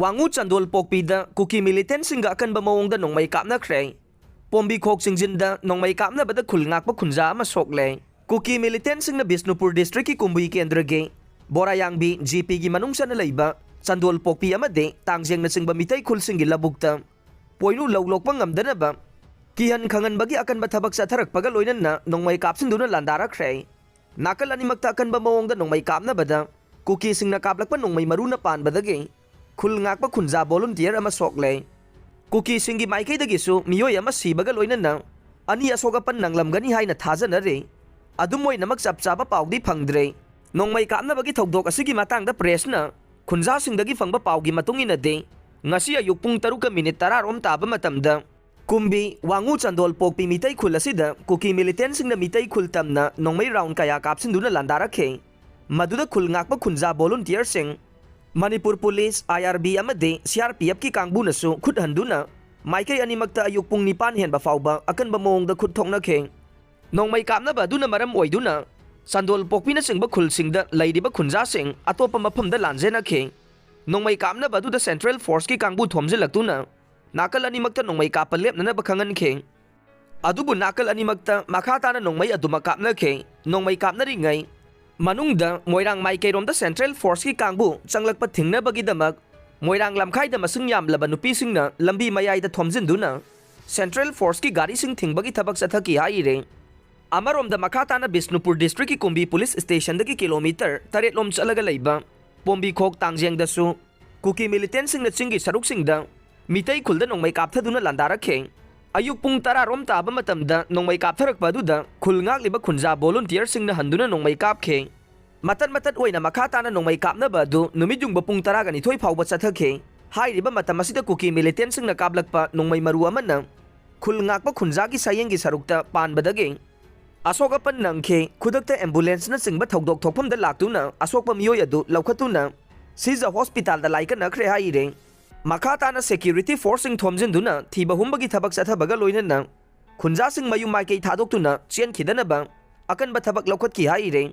वांगू चंदोल पोकपीद कुकी मिलिटेंट अकनब मौंग नोंमई कापनख्रे पोंबी खोक चिंजिन नोंमई कापनबद खुलंगाप खुंजा सोकले कुकी मिलिटेंट बिष्णुपुर डिस्ट्रिक्ट की कुंबई केंद्र के बोरायांबी जीपी की मनुंगसन लैबा चंदोल पोकपी तांगजेंग चिंब मितई खुलसिंगी लबुक्त पोइनु लौलोकप ngamदनब किहन खंगनबगी अकनब थबक चथरकपग लोइनना नोंमई कापसिंदुना लांदारख्रे नाकल अनिमक्ता अकनब मौंग नोंमई कापनबद कुकी सिंगना कापलकप नोंमई मरुना पानबदगे खुलंगाप खुंजा वॉलंटियर अमा सोकले कुकी सिंगी माइकैदगिसु मियोय अमा सिबग लोइनना अनि असोगपन नंगलमगनी हाइना थाजनरे अदुमोय नमक चपचाबा पाउदी फंगद्रे नोंमई कापनबगी थौदोक असिगी मातांगदा प्रेसना खुंजा सिंगदगी फंगबा पाउगी मतुंगिनदे ngasi ayuk pung 7:10 rom taba matamda kumbi wangu chandol pokpi mitai khul asida kuki militant singna mitai khul tamna nongmai round kaya kapsinduna landarakhe maduda khul ngakpa khunja volunteer sing manipur police irb amade crpf ki kangbu nasu khut handuna maikai animakta ayuk pung 9 henba fauba akanba mongda khut thoknakhe nongmai kapna baduna maram oiduna chandol pokpi na singba khul singda laidiba khunja sing atopa mafamda lanjenakhe नोंमई कापना बदुदा central force की कांगबु थोमजिलक्तुना नाकल अनिमक्ता नोंमई काप लेपनना बखंगनखे अदुबु नाकल अनिमक्ता मखाताना नोंमई अदुमा कापनखे नोंमई कापनरिङै मनुंगदा मोइरांग माइकैरोमदा सेंट्रल फोर्स की कांगबु चंगलकप थिंगनबगीदमक मोइरांग लमखाइदा मसिंग यामलबा नुपीसिंगना लंबी मयाइदा थोमजिनदुना सेंट्रल फोर्स की गाड़ीसिंग थिंगबगी थबक चथकी हाइरे अमरोमदा मखाताना बिष्णुपुर डिस्ट्रिक्ट की कुंबी पुलिस स्टेशन किलोमीटर 8 लोम चलगा लैबा पोंबी खोक तांगजेंगदसु कुकी मिलिटेंट चिंगी सरुकसिंगदा मितई खुलदा नोंमई कापथदुना लांदारखे अयुक पुंग 10 रोम ताबा मतमदा नोंमई कापथरकपदुदा खुलंगाकलिबा खुंजा वॉलंटियर सिंगना हंदुना नोंमई कापखे मतन मतन ओइना मखाताना नोंमई कापनबदु नुमिजुंगबा पुंग 12 फाउबा चथखे हाइरिबा मतम असिदा कुकी मिलिटेंट सिंगना कापलकपा नोंमई मरु अमना खुलंगाकपा खुंजागी सायेंगी सरुकता पानबदगे असोगपन नंखे खुदकता एम्बुलेंस न चिंब थौदोक थोफमदा लाक्तुना असोकपा मियोय अदु लौखतुना सिजा हॉस्पिटल दा लाइकनख्रे हाइरे मखाताना सिक्योरिटी फोर्स सिंग थोमजिनदुना थीबा हुंबगी थबक चथबगा लोइनना खुंजा सिंग मयु माइकै थादोक्तुना चेनखिदनबा अकनबा थबक लौखतकी हाइरे